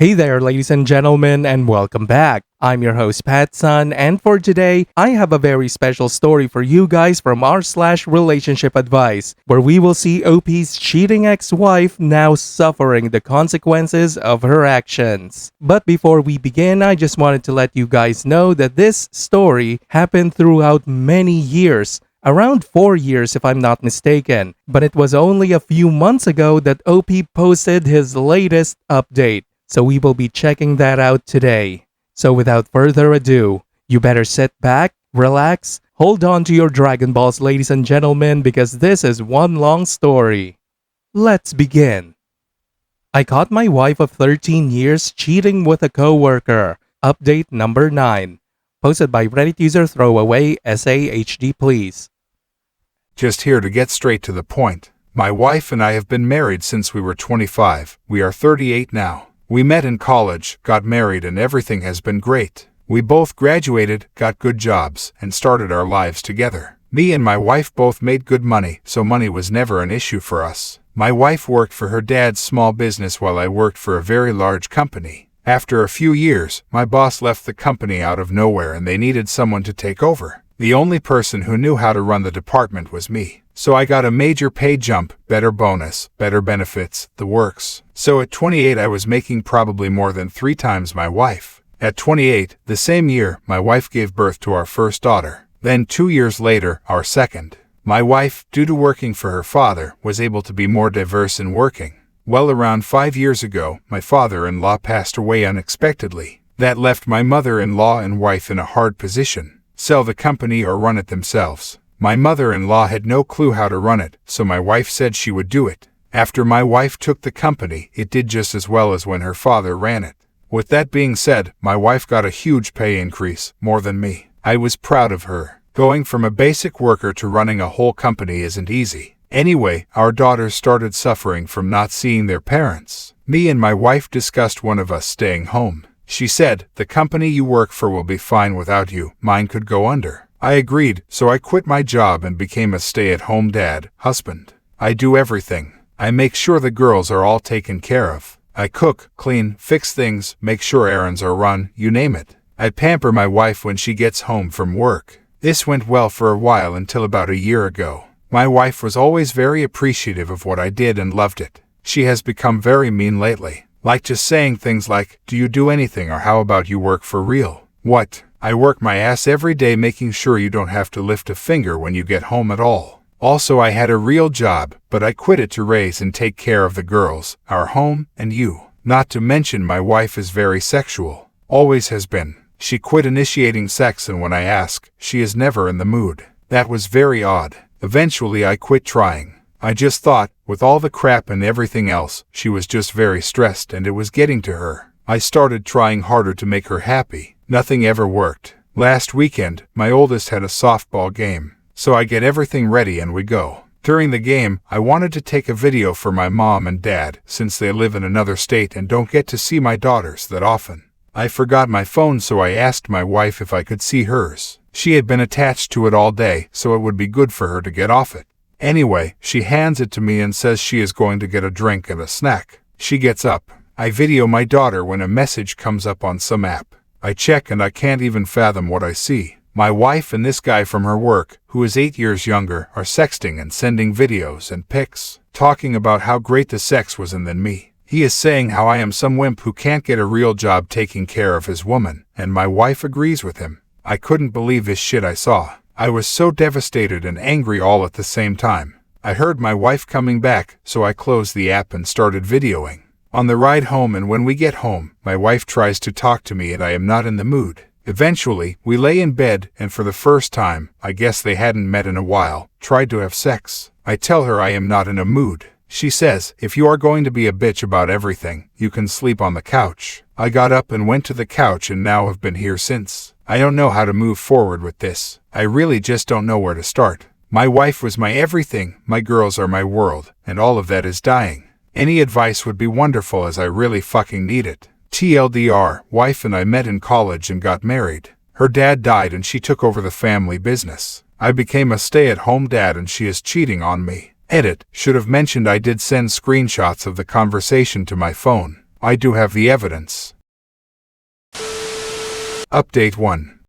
Hey there, ladies and gentlemen, and welcome back. I'm your host, Pattsun, and for today, I have a very special story for you guys from r/relationship advice, where we will see OP's cheating ex-wife now suffering the consequences of her actions. But before we begin, I just wanted to let you guys know that this story happened throughout many years. Around 4 years if I'm not mistaken, but it was only a few months ago that OP posted his latest update. So we will be checking that out today. So without further ado, you better sit back, relax, hold on to your Dragon Balls, ladies and gentlemen, because this is one long story. Let's begin. I caught my wife of 13 years cheating with a coworker. Update number 9. Posted by Reddit user Throwaway SAHD please. Just here to get straight to the point. My wife and I have been married since we were 25. We are 38 now. We met in college, got married, and everything has been great. We both graduated, got good jobs, and started our lives together. Me and my wife both made good money, so money was never an issue for us. My wife worked for her dad's small business while I worked for a very large company. After a few years, my boss left the company out of nowhere and they needed someone to take over. The only person who knew how to run the department was me. So I got a major pay jump, better bonus, better benefits, the works. So at 28 I was making probably more than 3 times my wife. At 28, the same year, my wife gave birth to our first daughter. Then 2 years later, our second. My wife, due to working for her father, was able to be more diverse in working. Well, around 5 years ago, my father-in-law passed away unexpectedly. That left my mother-in-law and wife in a hard position. Sell the company or run it themselves. My mother-in-law had no clue how to run it, so my wife said she would do it. After my wife took the company, it did just as well as when her father ran it. With that being said, my wife got a huge pay increase, more than me. I was proud of her. Going from a basic worker to running a whole company isn't easy. Anyway, our daughters started suffering from not seeing their parents. Me and my wife discussed one of us staying home. She said, "The company you work for will be fine without you, mine could go under." I agreed, so I quit my job and became a stay-at-home dad, husband. I do everything. I make sure the girls are all taken care of. I cook, clean, fix things, make sure errands are run, you name it. I pamper my wife when she gets home from work. This went well for a while until about a year ago. My wife was always very appreciative of what I did and loved it. She has become very mean lately. Like just saying things like, "Do you do anything?" or "How about you work for real?" What? I work my ass every day making sure you don't have to lift a finger when you get home at all. Also, I had a real job, but I quit it to raise and take care of the girls, our home, and you. Not to mention my wife is very sexual. Always has been. She quit initiating sex, and when I ask, she is never in the mood. That was very odd. Eventually I quit trying. I just thought, with all the crap and everything else, she was just very stressed and it was getting to her. I started trying harder to make her happy. Nothing ever worked. Last weekend, my oldest had a softball game. So I get everything ready and we go. During the game, I wanted to take a video for my mom and dad, since they live in another state and don't get to see my daughters that often. I forgot my phone, so I asked my wife if I could see hers. She had been attached to it all day, so it would be good for her to get off it. Anyway, she hands it to me and says she is going to get a drink and a snack. She gets up. I video my daughter when a message comes up on some app. I check and I can't even fathom what I see. My wife and this guy from her work, who is 8 years younger, are sexting and sending videos and pics, talking about how great the sex was, and then me. He is saying how I am some wimp who can't get a real job taking care of his woman, and my wife agrees with him. I couldn't believe this shit I saw. I was so devastated and angry all at the same time. I heard my wife coming back, so I closed the app and started videoing. On the ride home and when we get home, my wife tries to talk to me and I am not in the mood. Eventually, we lay in bed and for the first time, I guess they hadn't met in a while, tried to have sex. I tell her I am not in a mood. She says, "If you are going to be a bitch about everything, you can sleep on the couch." I got up and went to the couch and now have been here since. I don't know how to move forward with this. I really just don't know where to start. My wife was my everything, my girls are my world, and all of that is dying. Any advice would be wonderful as I really fucking need it. TLDR, wife and I met in college and got married. Her dad died and she took over the family business. I became a stay-at-home dad and she is cheating on me. Edit, should have mentioned I did send screenshots of the conversation to my phone. I do have the evidence. Update 1.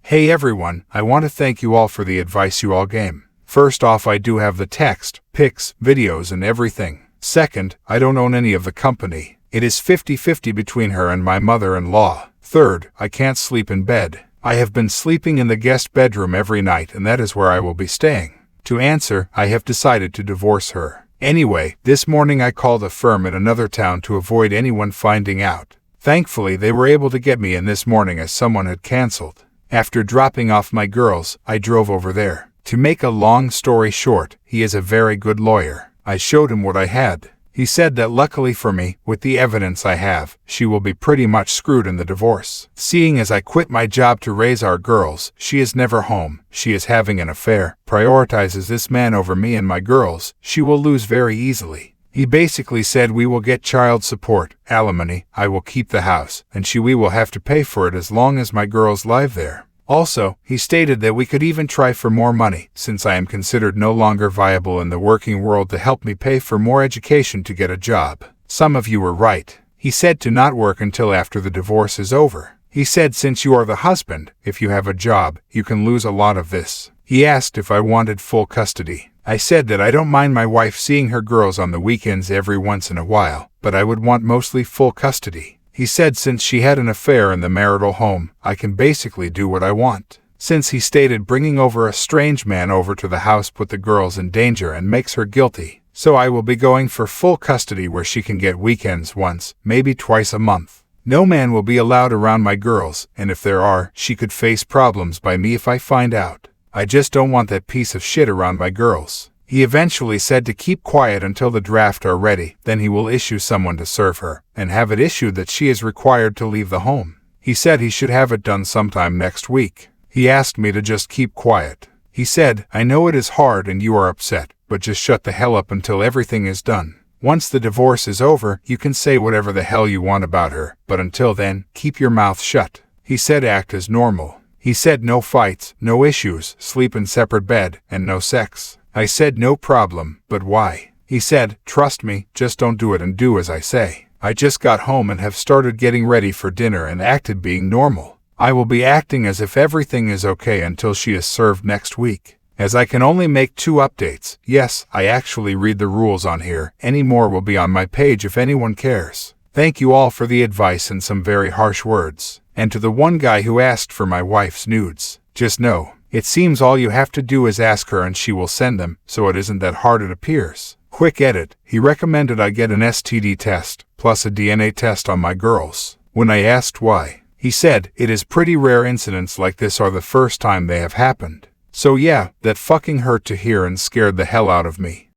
Hey everyone, I want to thank you all for the advice you all gave. First off, I do have the text, pics, videos and everything. Second, I don't own any of the company. It is 50-50 between her and my mother-in-law. Third, I can't sleep in bed. I have been sleeping in the guest bedroom every night and that is where I will be staying. To answer, I have decided to divorce her. Anyway, this morning I called a firm in another town to avoid anyone finding out. Thankfully, they were able to get me in this morning as someone had canceled. After dropping off my girls, I drove over there. To make a long story short, he is a very good lawyer. I showed him what I had. He said that luckily for me, with the evidence I have, she will be pretty much screwed in the divorce. Seeing as I quit my job to raise our girls, she is never home, she is having an affair, prioritizes this man over me and my girls, she will lose very easily. He basically said we will get child support, alimony, I will keep the house, and we will have to pay for it as long as my girls live there. Also, he stated that we could even try for more money, since I am considered no longer viable in the working world, to help me pay for more education to get a job. Some of you were right. He said to not work until after the divorce is over. He said since you are the husband, if you have a job, you can lose a lot of this. He asked if I wanted full custody. I said that I don't mind my wife seeing her girls on the weekends every once in a while, but I would want mostly full custody. He said since she had an affair in the marital home, I can basically do what I want. Since he stated bringing over a strange man over to the house put the girls in danger and makes her guilty, so I will be going for full custody where she can get weekends once, maybe twice a month. No man will be allowed around my girls, and if there are, she could face problems by me if I find out. I just don't want that piece of shit around my girls. He eventually said to keep quiet until the draft are ready, then he will issue someone to serve her, and have it issued that she is required to leave the home. He said he should have it done sometime next week. He asked me to just keep quiet. He said, I know it is hard and you are upset, but just shut the hell up until everything is done. Once the divorce is over, you can say whatever the hell you want about her, but until then, keep your mouth shut. He said act as normal. He said no fights, no issues, sleep in separate bed, and no sex. I said no problem, but why? He said, trust me, just don't do it and do as I say. I just got home and have started getting ready for dinner and acted being normal. I will be acting as if everything is okay until she is served next week. As I can only make 2 updates, yes, I actually read the rules on here, any more will be on my page if anyone cares. Thank you all for the advice and some very harsh words. And to the one guy who asked for my wife's nudes, just know, it seems all you have to do is ask her and she will send them, so it isn't that hard it appears. Quick edit, he recommended I get an STD test, plus a DNA test on my girls. When I asked why, he said, it is pretty rare incidents like this are the first time they have happened. So yeah, that fucking hurt to hear and scared the hell out of me.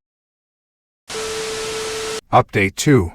Update 2.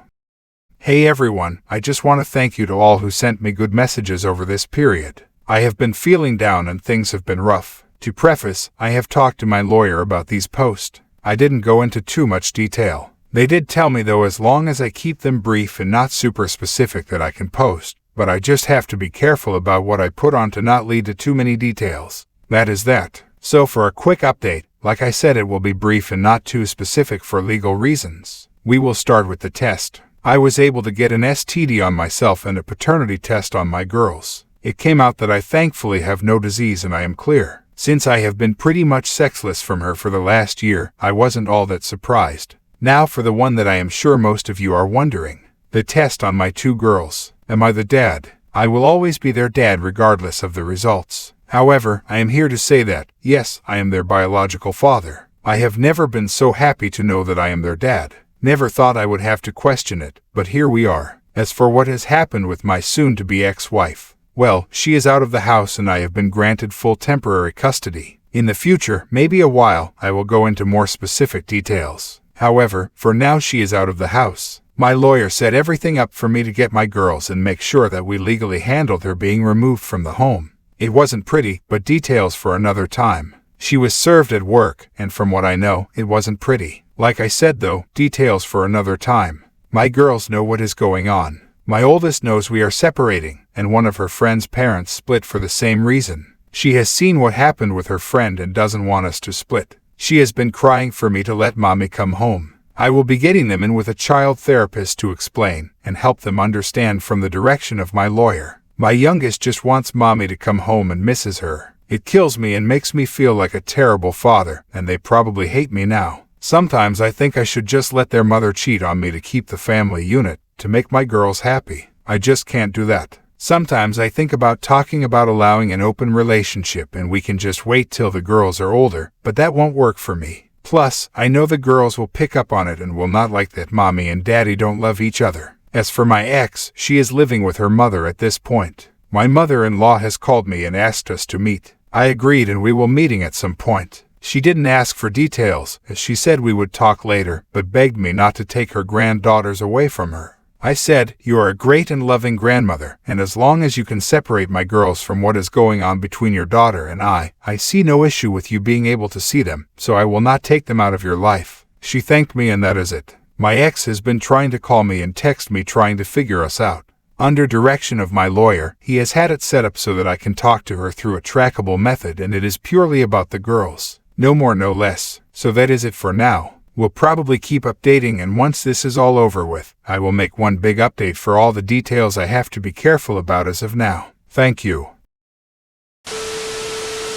Hey everyone, I just want to thank you to all who sent me good messages over this period. I have been feeling down and things have been rough. To preface, I have talked to my lawyer about these posts. I didn't go into too much detail. They did tell me though as long as I keep them brief and not super specific that I can post, but I just have to be careful about what I put on to not lead to too many details. That is that. So for a quick update, like I said, it will be brief and not too specific for legal reasons. We will start with the test. I was able to get an STD on myself and a paternity test on my girls. It came out that I thankfully have no disease and I am clear. Since I have been pretty much sexless from her for the last year, I wasn't all that surprised. Now for the one that I am sure most of you are wondering. The test on my 2 girls. Am I the dad? I will always be their dad regardless of the results. However, I am here to say that, yes, I am their biological father. I have never been so happy to know that I am their dad. Never thought I would have to question it, but here we are. As for what has happened with my soon-to-be ex-wife, well, she is out of the house and I have been granted full temporary custody. In the future, maybe a while, I will go into more specific details. However, for now she is out of the house. My lawyer set everything up for me to get my girls and make sure that we legally handled her being removed from the home. It wasn't pretty, but details for another time. She was served at work, and from what I know, it wasn't pretty. Like I said though, details for another time. My girls know what is going on. My oldest knows we are separating, and one of her friend's parents split for the same reason. She has seen what happened with her friend and doesn't want us to split. She has been crying for me to let mommy come home. I will be getting them in with a child therapist to explain and help them understand from the direction of my lawyer. My youngest just wants mommy to come home and misses her. It kills me and makes me feel like a terrible father, and they probably hate me now. Sometimes I think I should just let their mother cheat on me to keep the family unit, to make my girls happy. I just can't do that. Sometimes I think about talking about allowing an open relationship and we can just wait till the girls are older, but that won't work for me. Plus, I know the girls will pick up on it and will not like that mommy and daddy don't love each other. As for my ex, she is living with her mother at this point. My mother-in-law has called me and asked us to meet. I agreed and we will meeting at some point. She didn't ask for details, as she said we would talk later, but begged me not to take her granddaughters away from her. I said, "You are a great and loving grandmother, and as long as you can separate my girls from what is going on between your daughter and I see no issue with you being able to see them, so I will not take them out of your life." She thanked me and that is it. My ex has been trying to call me and text me trying to figure us out. Under direction of my lawyer, he has had it set up so that I can talk to her through a trackable method and it is purely about the girls. No more, no less. So that is it for now. We'll probably keep updating and once this is all over with, I will make one big update for all the details I have to be careful about as of now. Thank you.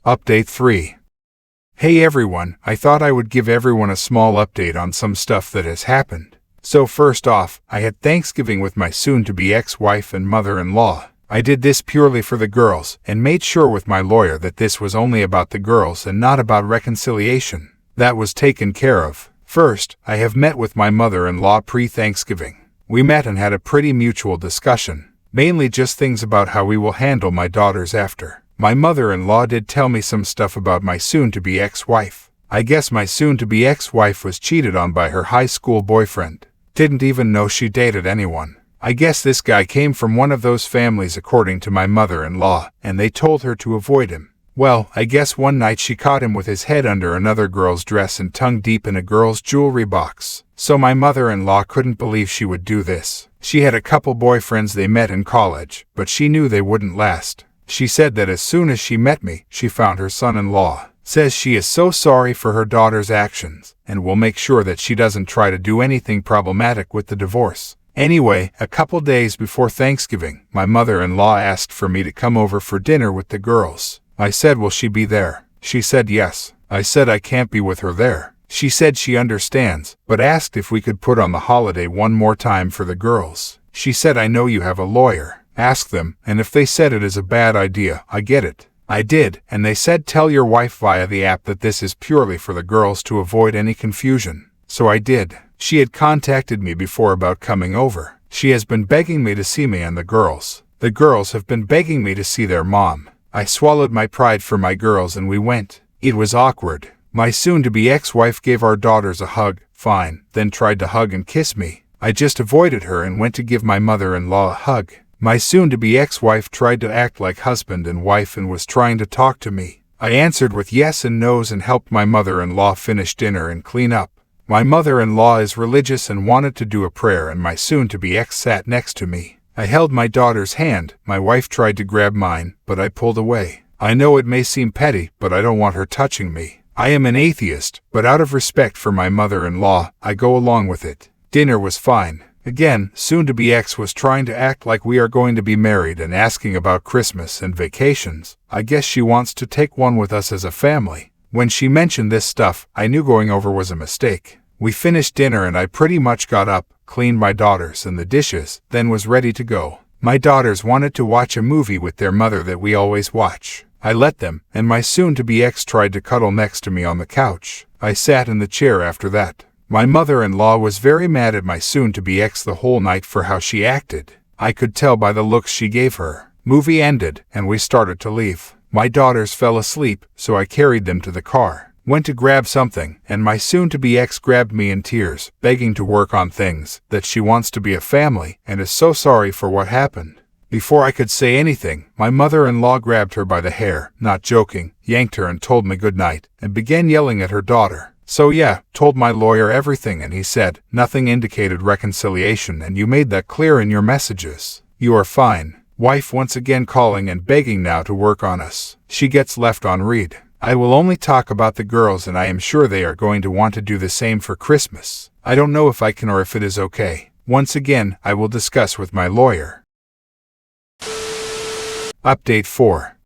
Update 3. Hey everyone, I thought I would give everyone a small update on some stuff that has happened. So first off, I had Thanksgiving with my soon-to-be ex-wife and mother-in-law. I did this purely for the girls, and made sure with my lawyer that this was only about the girls and not about reconciliation. That was taken care of. First, I have met with my mother-in-law pre-Thanksgiving. We met and had a pretty mutual discussion, mainly just things about how we will handle my daughters after. My mother-in-law did tell me some stuff about my soon-to-be ex-wife. I guess my soon-to-be ex-wife was cheated on by her high school boyfriend. Didn't even know she dated anyone. I guess this guy came from one of those families according to my mother-in-law, and they told her to avoid him. Well, I guess one night she caught him with his head under another girl's dress and tongue deep in a girl's jewelry box. So my mother-in-law couldn't believe she would do this. She had a couple boyfriends they met in college, but she knew they wouldn't last. She said that as soon as she met me, she found her son-in-law. Says she is so sorry for her daughter's actions, and will make sure that she doesn't try to do anything problematic with the divorce. Anyway, a couple days before Thanksgiving, my mother-in-law asked for me to come over for dinner with the girls. I said, will she be there? She said yes. I said I can't be with her there. She said she understands, but asked if we could put on the holiday one more time for the girls. She said, I know you have a lawyer. Ask them, and if they said it is a bad idea, I get it. I did, and they said tell your wife via the app that this is purely for the girls to avoid any confusion. So I did. She had contacted me before about coming over. She has been begging me to see me and the girls. The girls have been begging me to see their mom. I swallowed my pride for my girls and we went. It was awkward. My soon-to-be ex-wife gave our daughters a hug, fine, then tried to hug and kiss me. I just avoided her and went to give my mother-in-law a hug. My soon-to-be ex-wife tried to act like husband and wife and was trying to talk to me. I answered with yes and no's and helped my mother-in-law finish dinner and clean up. My mother-in-law is religious and wanted to do a prayer and my soon-to-be ex sat next to me. I held my daughter's hand. My wife tried to grab mine, but I pulled away. I know it may seem petty, but I don't want her touching me. I am an atheist, but out of respect for my mother-in-law, I go along with it. Dinner was fine. Again, soon-to-be ex was trying to act like we are going to be married and asking about Christmas and vacations. I guess she wants to take one with us as a family. When she mentioned this stuff, I knew going over was a mistake. We finished dinner and I pretty much got up, cleaned my daughters and the dishes, then was ready to go. My daughters wanted to watch a movie with their mother that we always watch. I let them, and my soon-to-be ex tried to cuddle next to me on the couch. I sat in the chair after that. My mother-in-law was very mad at my soon-to-be ex the whole night for how she acted. I could tell by the looks she gave her. Movie ended, and we started to leave. My daughters fell asleep, so I carried them to the car. Went to grab something, and my soon-to-be ex grabbed me in tears, begging to work on things, that she wants to be a family, and is so sorry for what happened. Before I could say anything, my mother-in-law grabbed her by the hair, not joking, yanked her and told me good night, and began yelling at her daughter. So yeah, told my lawyer everything and he said, nothing indicated reconciliation and you made that clear in your messages. You are fine. Wife once again calling and begging now to work on us. She gets left on read. I will only talk about the girls and I am sure they are going to want to do the same for Christmas. I don't know if I can or if it is okay. Once again, I will discuss with my lawyer. Update 4.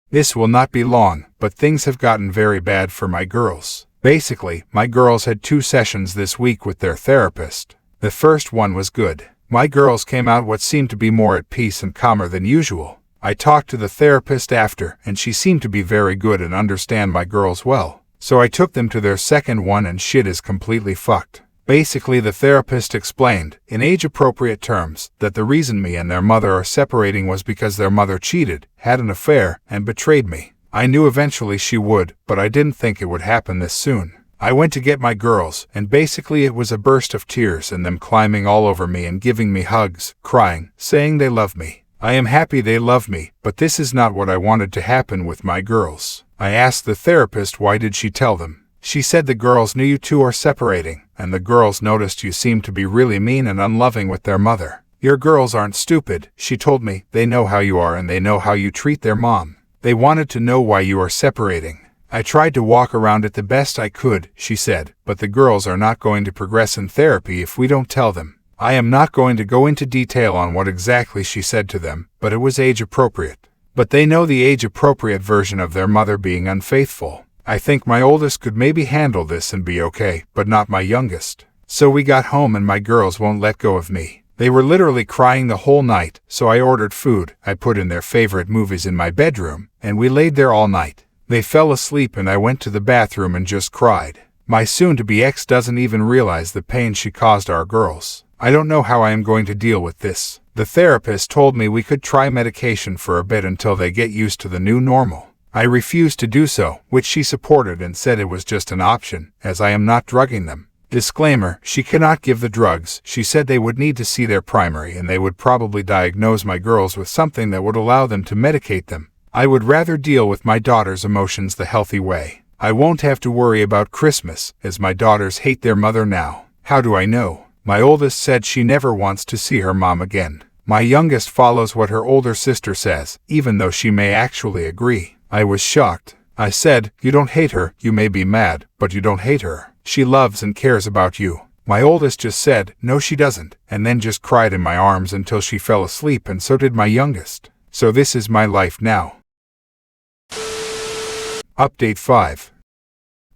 This will not be long, but things have gotten very bad for my girls. Basically, my girls had 2 sessions this week with their therapist. The first one was good. My girls came out what seemed to be more at peace and calmer than usual. I talked to the therapist after, and she seemed to be very good and understand my girls well. So I took them to their second one and shit is completely fucked. Basically, the therapist explained, in age-appropriate terms, that the reason me and their mother are separating was because their mother cheated, had an affair, and betrayed me. I knew eventually she would, but I didn't think it would happen this soon. I went to get my girls, and basically it was a burst of tears and them climbing all over me and giving me hugs, crying, saying they love me. I am happy they love me, but this is not what I wanted to happen with my girls. I asked the therapist why did she tell them. She said the girls knew you two are separating, and the girls noticed you seemed to be really mean and unloving with their mother. Your girls aren't stupid, she told me, they know how you are and they know how you treat their mom. They wanted to know why you are separating. I tried to walk around it the best I could, she said, but the girls are not going to progress in therapy if we don't tell them. I am not going to go into detail on what exactly she said to them, but it was age-appropriate. But they know the age-appropriate version of their mother being unfaithful. I think my oldest could maybe handle this and be okay, but not my youngest. So we got home and my girls won't let go of me. They were literally crying the whole night, so I ordered food, I put in their favorite movies in my bedroom, and we laid there all night. They fell asleep and I went to the bathroom and just cried. My soon-to-be ex doesn't even realize the pain she caused our girls. I don't know how I am going to deal with this. The therapist told me we could try medication for a bit until they get used to the new normal. I refused to do so, which she supported and said it was just an option, as I am not drugging them. Disclaimer, she cannot give the drugs. She said they would need to see their primary and they would probably diagnose my girls with something that would allow them to medicate them. I would rather deal with my daughter's emotions the healthy way. I won't have to worry about Christmas, as my daughters hate their mother now. How do I know? My oldest said she never wants to see her mom again. My youngest follows what her older sister says, even though she may actually agree. I was shocked. I said, you don't hate her, you may be mad, but you don't hate her. She loves and cares about you. My oldest just said, no she doesn't, and then just cried in my arms until she fell asleep, and so did my youngest. So this is my life now. Update 5.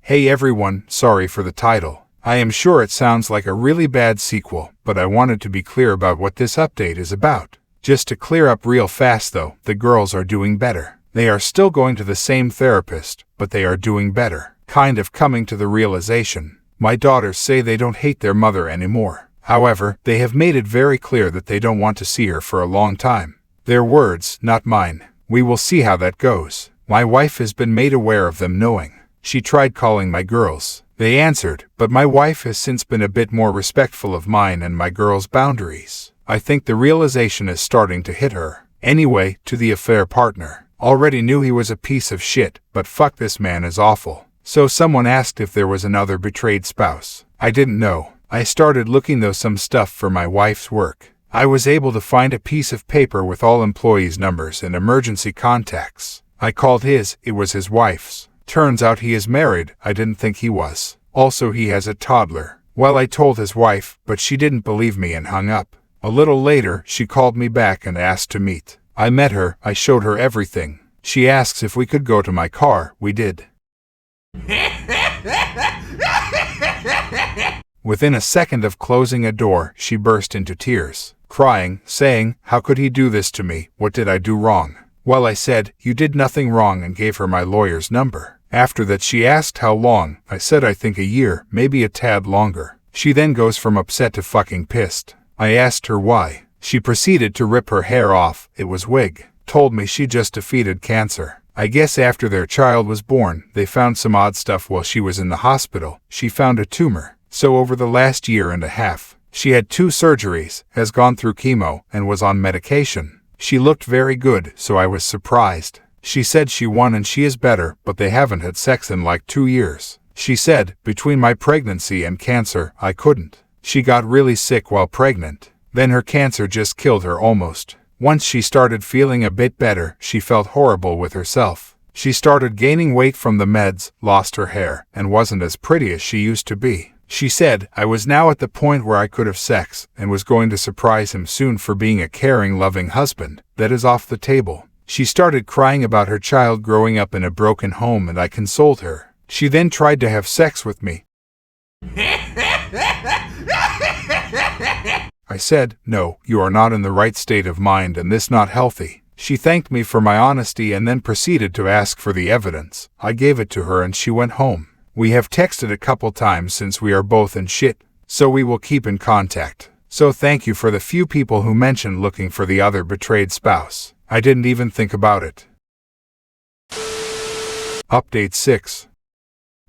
Hey everyone, sorry for the title. I am sure it sounds like a really bad sequel, but I wanted to be clear about what this update is about. Just to clear up real fast though, the girls are doing better. They are still going to the same therapist, but they are doing better. Kind of coming to the realization. My daughters say they don't hate their mother anymore. However, they have made it very clear that they don't want to see her for a long time. Their words, not mine. We will see how that goes. My wife has been made aware of them knowing. She tried calling my girls. They answered, but my wife has since been a bit more respectful of mine and my girls' boundaries. I think the realization is starting to hit her. Anyway, to the affair partner. Already knew he was a piece of shit, but fuck, this man is awful. So someone asked if there was another betrayed spouse. I didn't know. I started looking though some stuff for my wife's work. I was able to find a piece of paper with all employees' numbers and emergency contacts. I called his, it was his wife's. Turns out he is married, I didn't think he was. Also he has a toddler. Well, I told his wife, but she didn't believe me and hung up. A little later, she called me back and asked to meet. I met her, I showed her everything. She asks if we could go to my car, we did. Within a second of closing a door, she burst into tears, crying, saying, how could he do this to me, what did I do wrong? Well, I said, you did nothing wrong, and gave her my lawyer's number. After that she asked how long. I said I think a year, maybe a tad longer. She then goes from upset to fucking pissed. I asked her why. She proceeded to rip her hair off, it was wig. Told me she just defeated cancer. I guess after their child was born, they found some odd stuff while she was in the hospital. She found a tumor. So over the last year and a half, she had 2 surgeries, has gone through chemo, and was on medication. She looked very good, so I was surprised. She said she won and she is better, but they haven't had sex in like 2 years. She said, between my pregnancy and cancer, I couldn't. She got really sick while pregnant. Then her cancer just killed her almost. Once she started feeling a bit better, she felt horrible with herself. She started gaining weight from the meds, lost her hair, and wasn't as pretty as she used to be. She said I was now at the point where I could have sex and was going to surprise him soon for being a caring, loving husband. That is off the table. She started crying about her child growing up in a broken home, and I consoled her. She then tried to have sex with me. I said, "No, you are not in the right state of mind and this not healthy." She thanked me for my honesty and then proceeded to ask for the evidence. I gave it to her and she went home. We have texted a couple times since we are both in shit, so we will keep in contact. So thank you for the few people who mentioned looking for the other betrayed spouse. I didn't even think about it. Update 6.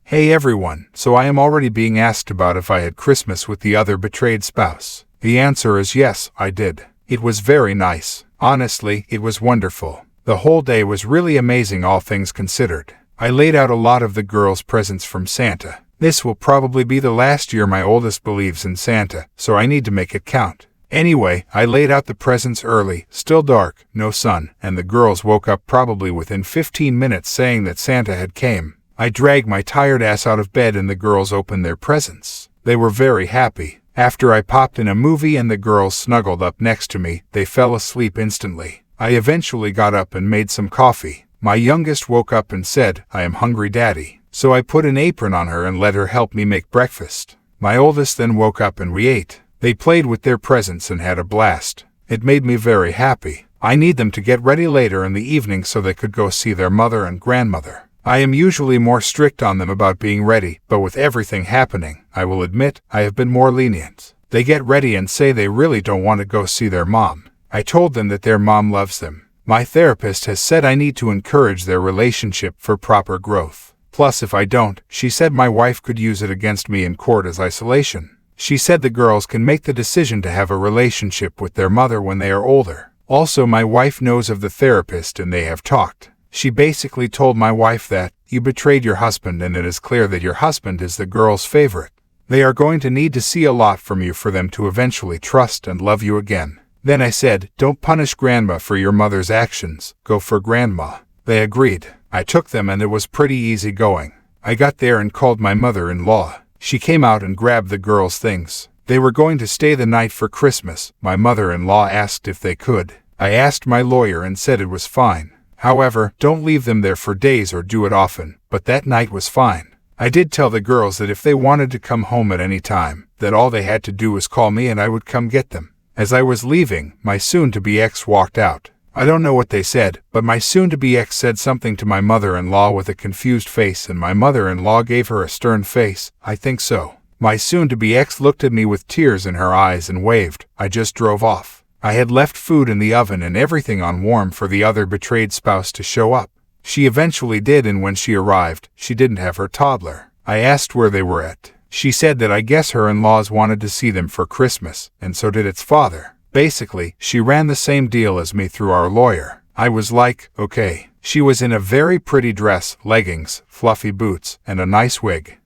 Hey everyone, so I am already being asked about if I had Christmas with the other betrayed spouse. The answer is yes, I did. It was very nice. Honestly, it was wonderful. The whole day was really amazing, all things considered. I laid out a lot of the girls' presents from Santa. This will probably be the last year my oldest believes in Santa, so I need to make it count. Anyway, I laid out the presents early, still dark, no sun, and the girls woke up probably within 15 minutes saying that Santa had came. I dragged my tired ass out of bed and the girls opened their presents. They were very happy. After I popped in a movie and the girls snuggled up next to me, they fell asleep instantly. I eventually got up and made some coffee. My youngest woke up and said, "I am hungry, Daddy." So I put an apron on her and let her help me make breakfast. My oldest then woke up and we ate. They played with their presents and had a blast. It made me very happy. I need them to get ready later in the evening so they could go see their mother and grandmother. I am usually more strict on them about being ready, but with everything happening, I will admit, I have been more lenient. They get ready and say they really don't want to go see their mom. I told them that their mom loves them. My therapist has said I need to encourage their relationship for proper growth. Plus, if I don't, she said my wife could use it against me in court as isolation. She said the girls can make the decision to have a relationship with their mother when they are older. Also, my wife knows of the therapist and they have talked. She basically told my wife that, "You betrayed your husband and it is clear that your husband is the girl's favorite. They are going to need to see a lot from you for them to eventually trust and love you again." Then I said, "Don't punish grandma for your mother's actions, go for grandma." They agreed. I took them and it was pretty easy going. I got there and called my mother-in-law. She came out and grabbed the girls' things. They were going to stay the night for Christmas. My mother-in-law asked if they could. I asked my lawyer and said it was fine. However, don't leave them there for days or do it often, but that night was fine. I did tell the girls that if they wanted to come home at any time, that all they had to do was call me and I would come get them. As I was leaving, my soon-to-be ex walked out. I don't know what they said, but my soon-to-be ex said something to my mother-in-law with a confused face and my mother-in-law gave her a stern face. I think so. My soon-to-be ex looked at me with tears in her eyes and waved. I just drove off. I had left food in the oven and everything on warm for the other betrayed spouse to show up. She eventually did, and when she arrived, she didn't have her toddler. I asked where they were at. She said that I guess her in-laws wanted to see them for Christmas, and so did its father. Basically, she ran the same deal as me through our lawyer. I was like, okay. She was in a very pretty dress, leggings, fluffy boots, and a nice wig.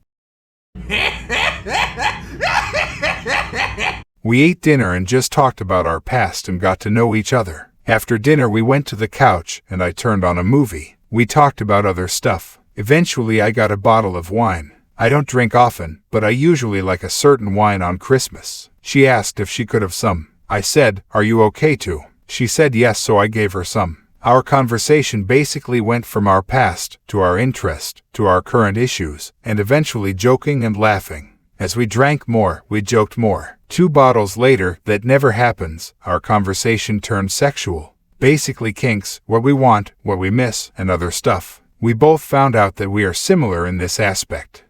We ate dinner and just talked about our past and got to know each other. After dinner we went to the couch and I turned on a movie. We talked about other stuff. Eventually I got a bottle of wine. I don't drink often, but I usually like a certain wine on Christmas. She asked if she could have some. I said, "Are you okay to?" She said yes, so I gave her some. Our conversation basically went from our past, to our interest, to our current issues, and eventually joking and laughing. As we drank more, we joked more. 2 bottles later, that never happens, our conversation turned sexual. Basically kinks, what we want, what we miss, and other stuff. We both found out that we are similar in this aspect.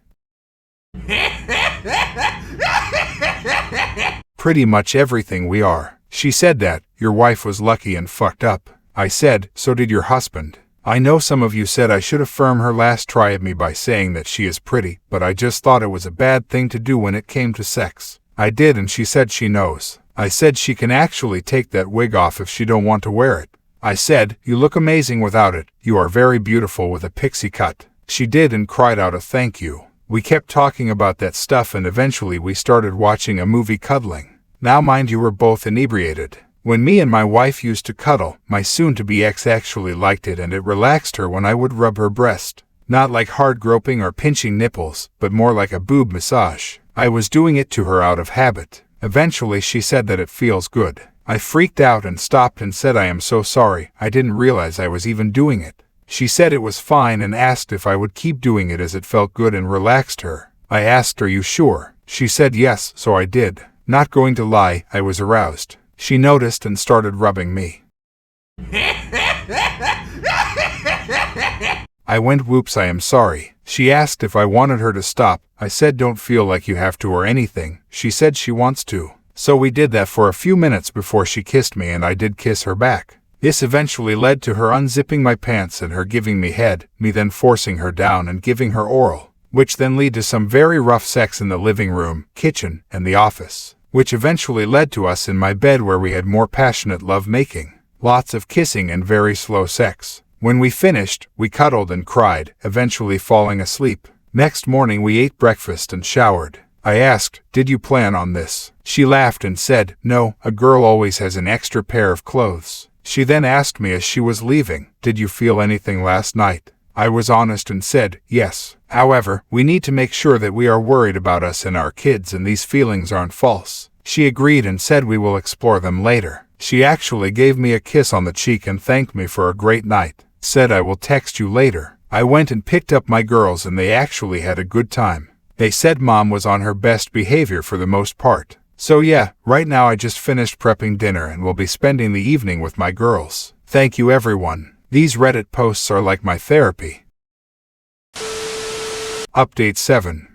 Pretty much everything we are. She said that, "Your wife was lucky and fucked up." I said, "So did your husband." I know some of you said I should affirm her last try at me by saying that she is pretty, but I just thought it was a bad thing to do when it came to sex. I did, and she said she knows. I said she can actually take that wig off if she don't want to wear it. I said, "You look amazing without it. You are very beautiful with a pixie cut." She did and cried out a thank you. We kept talking about that stuff and eventually we started watching a movie cuddling. Now mind you, we're both inebriated. When me and my wife used to cuddle, my soon-to-be ex actually liked it and it relaxed her when I would rub her breast. Not like hard groping or pinching nipples, but more like a boob massage. I was doing it to her out of habit. Eventually she said that it feels good. I freaked out and stopped and said I am so sorry, I didn't realize I was even doing it. She said it was fine and asked if I would keep doing it as it felt good and relaxed her. I asked, "Are you sure?" She said yes, so I did. Not going to lie, I was aroused. She noticed and started rubbing me. I went, "Whoops, I am sorry." She asked if I wanted her to stop. I said, "Don't feel like you have to or anything." She said she wants to. So we did that for a few minutes before she kissed me, and I did kiss her back. This eventually led to her unzipping my pants and her giving me head, me then forcing her down and giving her oral, which then led to some very rough sex in the living room, kitchen, and the office, which eventually led to us in my bed where we had more passionate love-making, lots of kissing and very slow sex. When we finished, we cuddled and cried, eventually falling asleep. Next morning we ate breakfast and showered. I asked, "Did you plan on this?" She laughed and said, "No, a girl always has an extra pair of clothes." She then asked me as she was leaving, "Did you feel anything last night?" I was honest and said, "Yes. However, we need to make sure that we are worried about us and our kids and these feelings aren't false." She agreed and said we will explore them later. She actually gave me a kiss on the cheek and thanked me for a great night. Said, "I will text you later." I went and picked up my girls and they actually had a good time. They said Mom was on her best behavior for the most part. So yeah, right now I just finished prepping dinner and will be spending the evening with my girls. Thank you everyone. These Reddit posts are like my therapy. Update 7.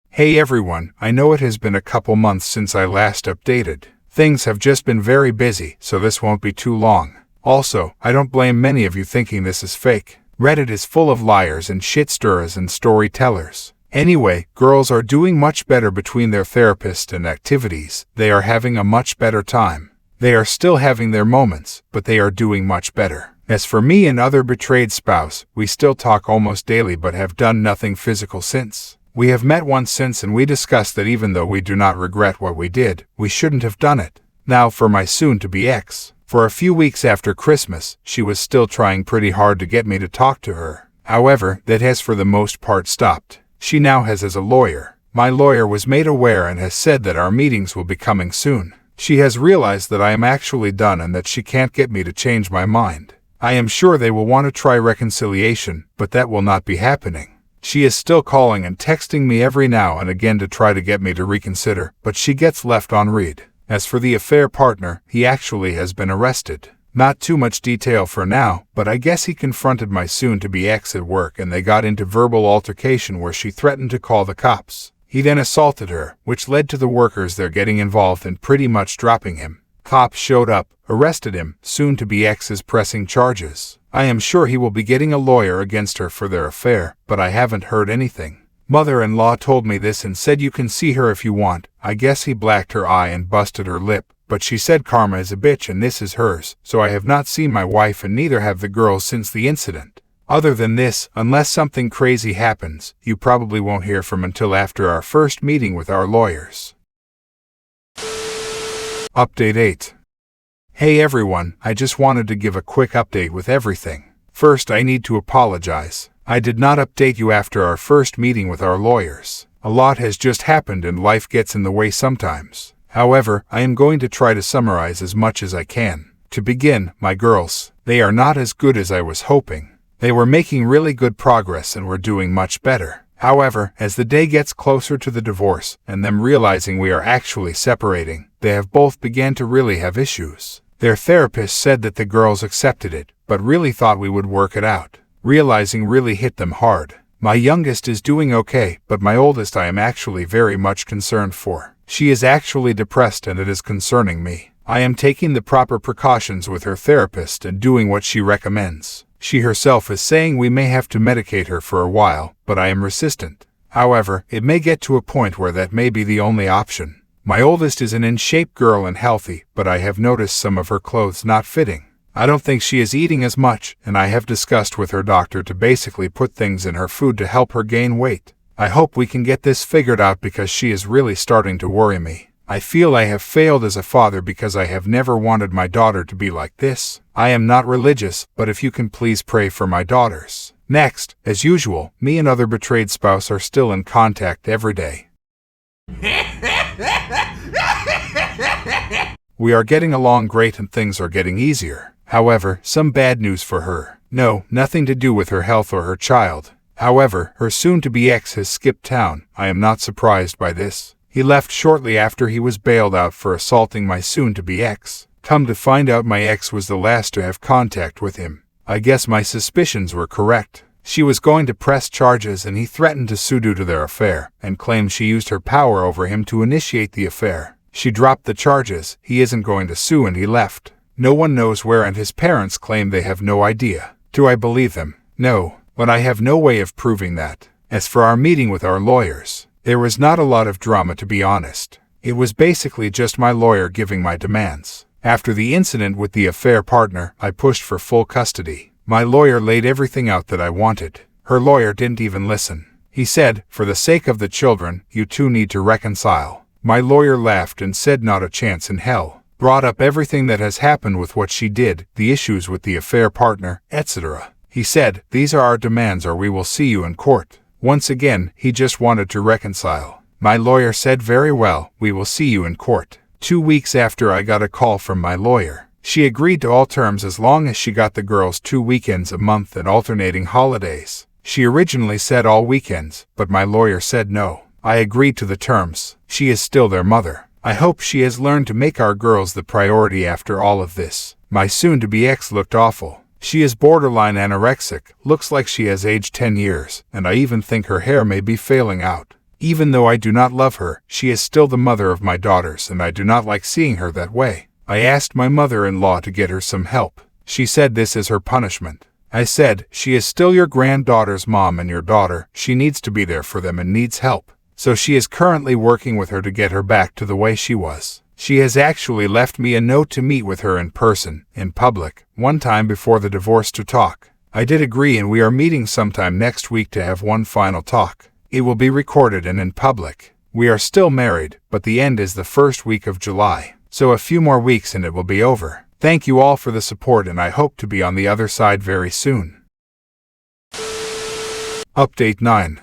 Hey everyone, I know it has been a couple months since I last updated. Things have just been very busy, so this won't be too long. Also, I don't blame many of you thinking this is fake. Reddit is full of liars and shit-stirrers and storytellers. Anyway, girls are doing much better between their therapists and activities. They are having a much better time. They are still having their moments, but they are doing much better. As for me and other betrayed spouse, we still talk almost daily but have done nothing physical since. We have met once since and we discussed that even though we do not regret what we did, we shouldn't have done it. Now for my soon-to-be ex. For a few weeks after Christmas, she was still trying pretty hard to get me to talk to her. However, that has for the most part stopped. She now has as a lawyer. My lawyer was made aware and has said that our meetings will be coming soon. She has realized that I am actually done and that she can't get me to change my mind. I am sure they will want to try reconciliation, but that will not be happening. She is still calling and texting me every now and again to try to get me to reconsider, but she gets left on read. As for the affair partner, he actually has been arrested. Not too much detail for now, but I guess he confronted my soon-to-be ex at work and they got into verbal altercation where she threatened to call the cops. He then assaulted her, which led to the workers there getting involved and pretty much dropping him. Cops showed up, arrested him, soon-to-be ex is pressing charges. I am sure he will be getting a lawyer against her for their affair, but I haven't heard anything. Mother-in-law told me this and said you can see her if you want. I guess he blacked her eye and busted her lip, but she said karma is a bitch and this is hers, so I have not seen my wife and neither have the girls since the incident. Other than this, unless something crazy happens, you probably won't hear from until after our first meeting with our lawyers. Update 8. Hey everyone, I just wanted to give a quick update with everything. First, I need to apologize. I did not update you after our first meeting with our lawyers. A lot has just happened and life gets in the way sometimes. However, I am going to try to summarize as much as I can. To begin, my girls, they are not as good as I was hoping. They were making really good progress and were doing much better. However, as the day gets closer to the divorce, and them realizing we are actually separating, they have both began to really have issues. Their therapist said that the girls accepted it, but really thought we would work it out. Realizing really hit them hard. My youngest is doing okay, but my oldest I am actually very much concerned for. She is actually depressed and it is concerning me. I am taking the proper precautions with her therapist and doing what she recommends. She herself is saying we may have to medicate her for a while, but I am resistant. However, it may get to a point where that may be the only option. My oldest is an in-shape girl and healthy, but I have noticed some of her clothes not fitting. I don't think she is eating as much, and I have discussed with her doctor to basically put things in her food to help her gain weight. I hope we can get this figured out because she is really starting to worry me. I feel I have failed as a father because I have never wanted my daughter to be like this. I am not religious, but if you can please pray for my daughters. Next, as usual, me and other betrayed spouse are still in contact every day. We are getting along great and things are getting easier. However, some bad news for her. No, nothing to do with her health or her child. However, her soon-to-be ex has skipped town. I am not surprised by this. He left shortly after he was bailed out for assaulting my soon-to-be ex. Come to find out, my ex was the last to have contact with him. I guess my suspicions were correct. She was going to press charges and he threatened to sue due to their affair, and claimed she used her power over him to initiate the affair. She dropped the charges, he isn't going to sue, and he left. No one knows where, and his parents claim they have no idea. Do I believe them? No, but I have no way of proving that. As for our meeting with our lawyers, there was not a lot of drama, to be honest. It was basically just my lawyer giving my demands. After the incident with the affair partner, I pushed for full custody. My lawyer laid everything out that I wanted. Her lawyer didn't even listen. He said, for the sake of the children, you two need to reconcile. My lawyer laughed and said not a chance in hell. Brought up everything that has happened with what she did, the issues with the affair partner, etc. He said, these are our demands or we will see you in court. Once again, he just wanted to reconcile. My lawyer said, very well, we will see you in court. 2 weeks after, I got a call from my lawyer. She agreed to all terms as long as she got the girls 2 weekends a month and alternating holidays. She originally said all weekends, but my lawyer said no. I agreed to the terms. She is still their mother. I hope she has learned to make our girls the priority after all of this. My soon-to-be ex looked awful. She is borderline anorexic, looks like she has aged 10 years, and I even think her hair may be failing out. Even though I do not love her, she is still the mother of my daughters, and I do not like seeing her that way. I asked my mother-in-law to get her some help. She said this is her punishment. I said, she is still your granddaughter's mom and your daughter. She needs to be there for them and needs help. So she is currently working with her to get her back to the way she was. She has actually left me a note to meet with her in person, in public, one time before the divorce to talk. I did agree, and we are meeting sometime next week to have one final talk. It will be recorded and in public. We are still married, but the end is the first week of July. So a few more weeks and it will be over. Thank you all for the support, and I hope to be on the other side very soon. Update 9.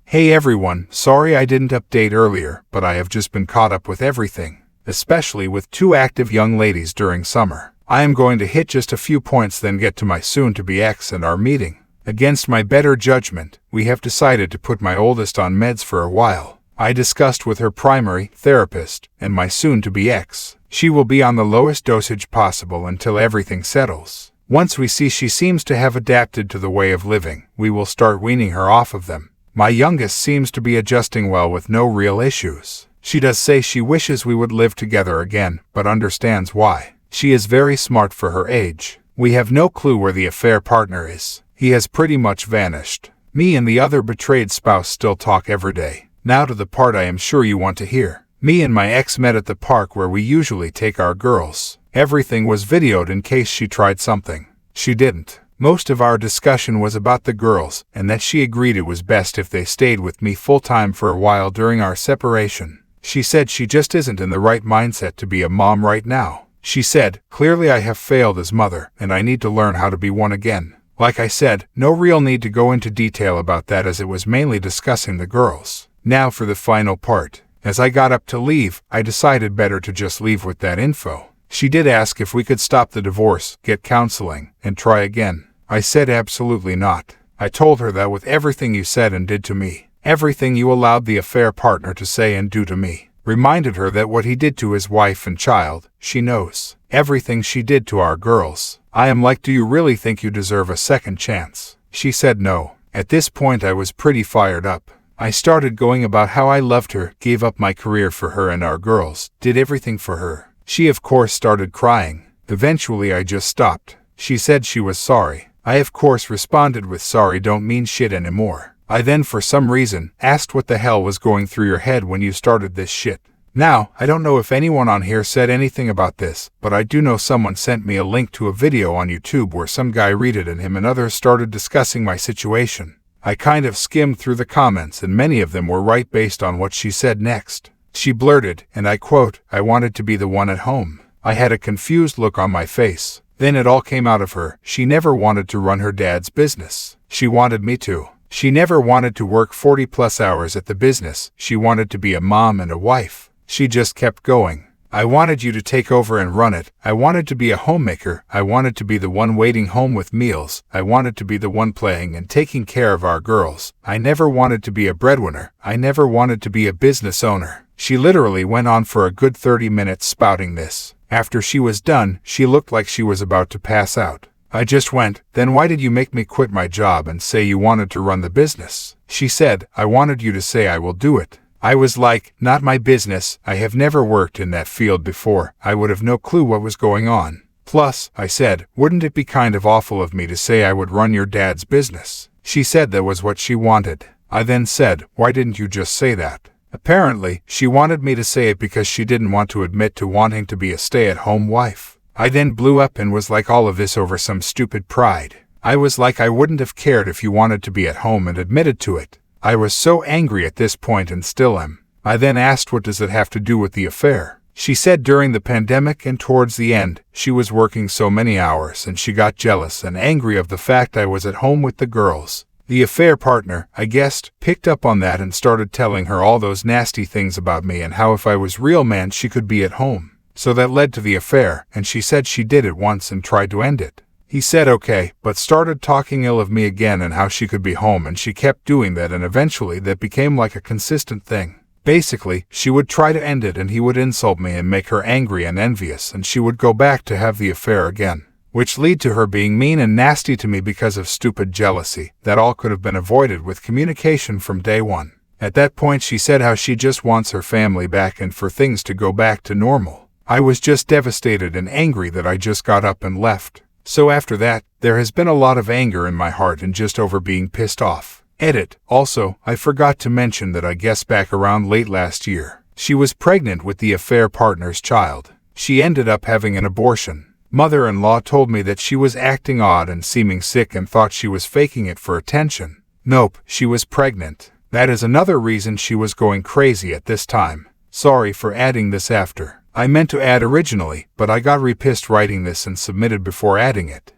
Hey everyone, sorry I didn't update earlier, but I have just been caught up with everything, especially with 2 active young ladies during summer. I am going to hit just a few points, then get to my soon-to-be ex and our meeting. Against my better judgment, we have decided to put my oldest on meds for a while. I discussed with her primary therapist and my soon-to-be ex. She will be on the lowest dosage possible until everything settles. Once we see she seems to have adapted to the way of living, we will start weaning her off of them. My youngest seems to be adjusting well with no real issues. She does say she wishes we would live together again, but understands why. She is very smart for her age. We have no clue where the affair partner is. He has pretty much vanished. Me and the other betrayed spouse still talk every day. Now to the part I am sure you want to hear. Me and my ex met at the park where we usually take our girls. Everything was videoed in case she tried something. She didn't. Most of our discussion was about the girls, and that she agreed it was best if they stayed with me full-time for a while during our separation. She said she just isn't in the right mindset to be a mom right now. She said, clearly I have failed as mother, and I need to learn how to be one again. Like I said, no real need to go into detail about that as it was mainly discussing the girls. Now for the final part. As I got up to leave, I decided better to just leave with that info. She did ask if we could stop the divorce, get counseling, and try again. I said absolutely not. I told her that with everything you said and did to me, everything you allowed the affair partner to say and do to me, reminded her that what he did to his wife and child, she knows. Everything she did to our girls. I am like, do you really think you deserve a second chance? She said no. At this point I was pretty fired up. I started going about how I loved her, gave up my career for her and our girls, did everything for her. She of course started crying. Eventually I just stopped. She said she was sorry. I of course responded with sorry don't mean shit anymore. I then for some reason asked what the hell was going through your head when you started this shit. Now, I don't know if anyone on here said anything about this, but I do know someone sent me a link to a video on YouTube where some guy read it and him and others started discussing my situation. I kind of skimmed through the comments and many of them were right based on what she said next. She blurted, and I quote, I wanted to be the one at home. I had a confused look on my face. Then it all came out of her. She never wanted to run her dad's business. She wanted me to. She never wanted to work 40+ hours at the business. She wanted to be a mom and a wife. She just kept going. I wanted you to take over and run it. I wanted to be a homemaker. I wanted to be the one waiting home with meals. I wanted to be the one playing and taking care of our girls. I never wanted to be a breadwinner. I never wanted to be a business owner. She literally went on for a good 30 minutes spouting this. After she was done, she looked like she was about to pass out. I just went, "Then why did you make me quit my job and say you wanted to run the business?" She said, "I wanted you to say I will do it." I was like, "Not my business. I have never worked in that field before. I would have no clue what was going on. Plus," I said, "wouldn't it be kind of awful of me to say I would run your dad's business?" She said that was what she wanted. I then said, "Why didn't you just say that?" Apparently, she wanted me to say it because she didn't want to admit to wanting to be a stay-at-home wife. I then blew up and was like all of this over some stupid pride. I was like, I wouldn't have cared if you wanted to be at home and admitted to it. I was so angry at this point and still am. I then asked, what does it have to do with the affair? She said during the pandemic and towards the end, she was working so many hours and she got jealous and angry of the fact I was at home with the girls. The affair partner, I guessed, picked up on that and started telling her all those nasty things about me and how if I was real man she could be at home. So that led to the affair, and she said she did it once and tried to end it. He said okay, but started talking ill of me again and how she could be home, and she kept doing that, and eventually that became like a consistent thing. Basically, she would try to end it and he would insult me and make her angry and envious, and she would go back to have the affair again, which led to her being mean and nasty to me because of stupid jealousy. That all could have been avoided with communication from day one. At that point she said how she just wants her family back and for things to go back to normal. I was just devastated and angry that I just got up and left. So after that, there has been a lot of anger in my heart and just over being pissed off. Edit. Also, I forgot to mention that I guess back around late last year, she was pregnant with the affair partner's child. She ended up having an abortion. Mother-in-law told me that she was acting odd and seeming sick and thought she was faking it for attention. Nope, she was pregnant. That is another reason she was going crazy at this time. Sorry for adding this after. I meant to add originally, but I got re-pissed writing this and submitted before adding it.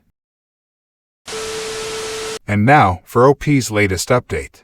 And now, for OP's latest update.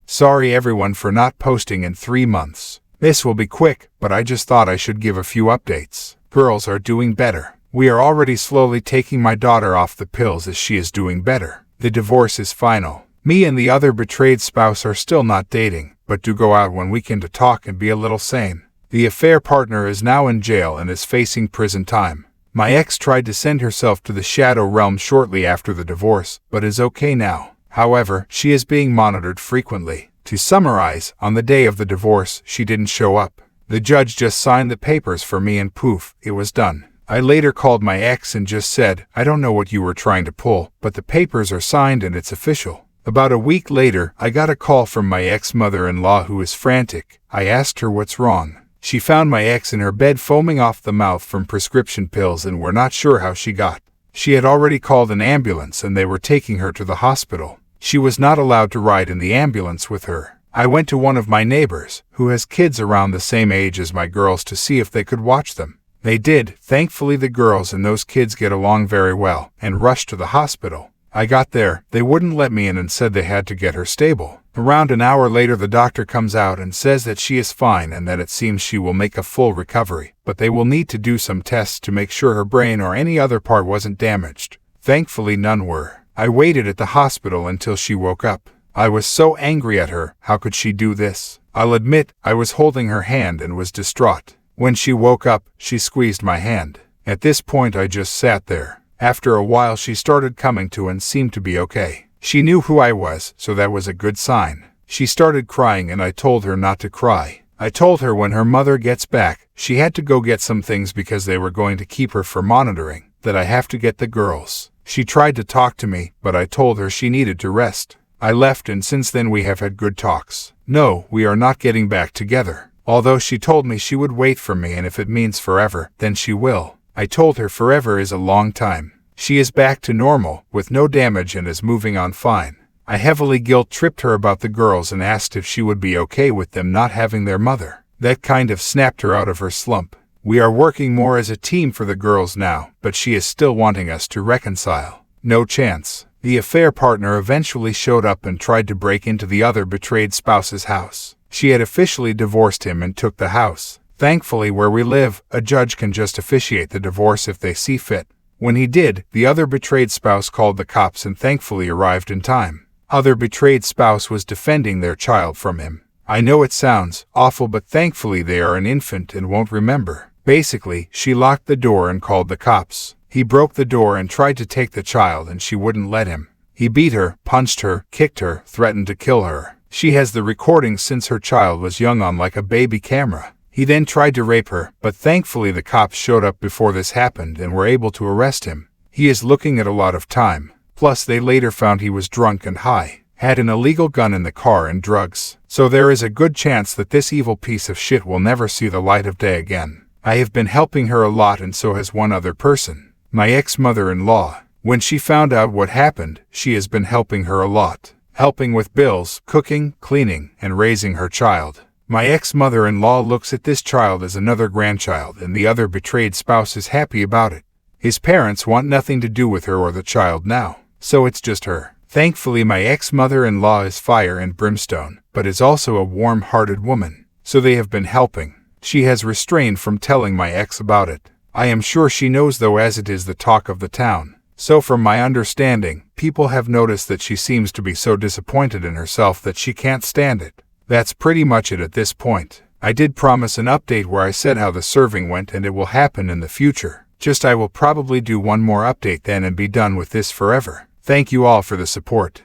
Sorry everyone for not posting in 3 months. This will be quick, but I just thought I should give a few updates. Girls are doing better. We are already slowly taking my daughter off the pills as she is doing better. The divorce is final. Me and the other betrayed spouse are still not dating, but do go out one weekend to talk and be a little sane. The affair partner is now in jail and is facing prison time. My ex tried to send herself to the shadow realm shortly after the divorce, but is okay now. However, she is being monitored frequently. To summarize, on the day of the divorce, she didn't show up. The judge just signed the papers for me and poof, it was done. I later called my ex and just said, I don't know what you were trying to pull, but the papers are signed and it's official. About a week later, I got a call from my ex-mother-in-law who is frantic. I asked her what's wrong. She found my ex in her bed foaming off the mouth from prescription pills and we're not sure how she got. She had already called an ambulance and they were taking her to the hospital. She was not allowed to ride in the ambulance with her. I went to one of my neighbors, who has kids around the same age as my girls, to see if they could watch them. They did. Thankfully the girls and those kids get along very well, and rushed to the hospital. I got there, they wouldn't let me in and said they had to get her stable. Around an hour later the doctor comes out and says that she is fine and that it seems she will make a full recovery, but they will need to do some tests to make sure her brain or any other part wasn't damaged. Thankfully none were. I waited at the hospital until she woke up. I was so angry at her. How could she do this? I'll admit, I was holding her hand and was distraught. When she woke up, she squeezed my hand. At this point I just sat there. After a while she started coming to and seemed to be okay. She knew who I was, so that was a good sign. She started crying and I told her not to cry. I told her when her mother gets back, she had to go get some things because they were going to keep her for monitoring, that I have to get the girls. She tried to talk to me, but I told her she needed to rest. I left and since then we have had good talks. No, we are not getting back together. Although she told me she would wait for me and if it means forever, then she will. I told her forever is a long time. She is back to normal, with no damage and is moving on fine. I heavily guilt-tripped her about the girls and asked if she would be okay with them not having their mother. That kind of snapped her out of her slump. We are working more as a team for the girls now, but she is still wanting us to reconcile. No chance. The affair partner eventually showed up and tried to break into the other betrayed spouse's house. She had officially divorced him and took the house. Thankfully, where we live, a judge can just officiate the divorce if they see fit. When he did, the other betrayed spouse called the cops and thankfully arrived in time. Other betrayed spouse was defending their child from him. I know it sounds awful, but thankfully they are an infant and won't remember. Basically, she locked the door and called the cops. He broke the door and tried to take the child and she wouldn't let him. He beat her, punched her, kicked her, threatened to kill her. She has the recordings since her child was young on like a baby camera. He then tried to rape her, but thankfully the cops showed up before this happened and were able to arrest him. He is looking at a lot of time. Plus they later found he was drunk and high, had an illegal gun in the car and drugs. So there is a good chance that this evil piece of shit will never see the light of day again. I have been helping her a lot and so has one other person, my ex-mother-in-law. When she found out what happened, she has been helping her a lot. Helping with bills, cooking, cleaning, and raising her child. My ex-mother-in-law looks at this child as another grandchild and the other betrayed spouse is happy about it. His parents want nothing to do with her or the child now, so it's just her. Thankfully my ex-mother-in-law is fire and brimstone, but is also a warm-hearted woman, so they have been helping. She has restrained from telling my ex about it. I am sure she knows though, as it is the talk of the town. So from my understanding, people have noticed that she seems to be so disappointed in herself that she can't stand it. That's pretty much it at this point. I did promise an update where I said how the serving went and it will happen in the future. Just I will probably do one more update then and be done with this forever. Thank you all for the support.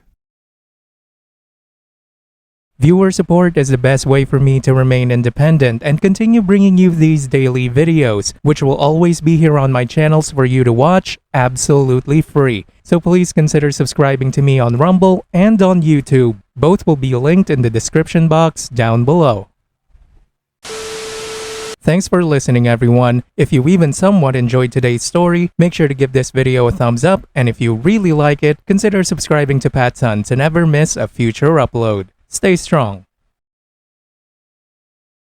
Viewer support is the best way for me to remain independent and continue bringing you these daily videos, which will always be here on my channels for you to watch absolutely free. So please consider subscribing to me on Rumble and on YouTube. Both will be linked in the description box down below. Thanks for listening, everyone. If you even somewhat enjoyed today's story, make sure to give this video a thumbs up, and if you really like it, consider subscribing to PattSun to never miss a future upload. Stay strong.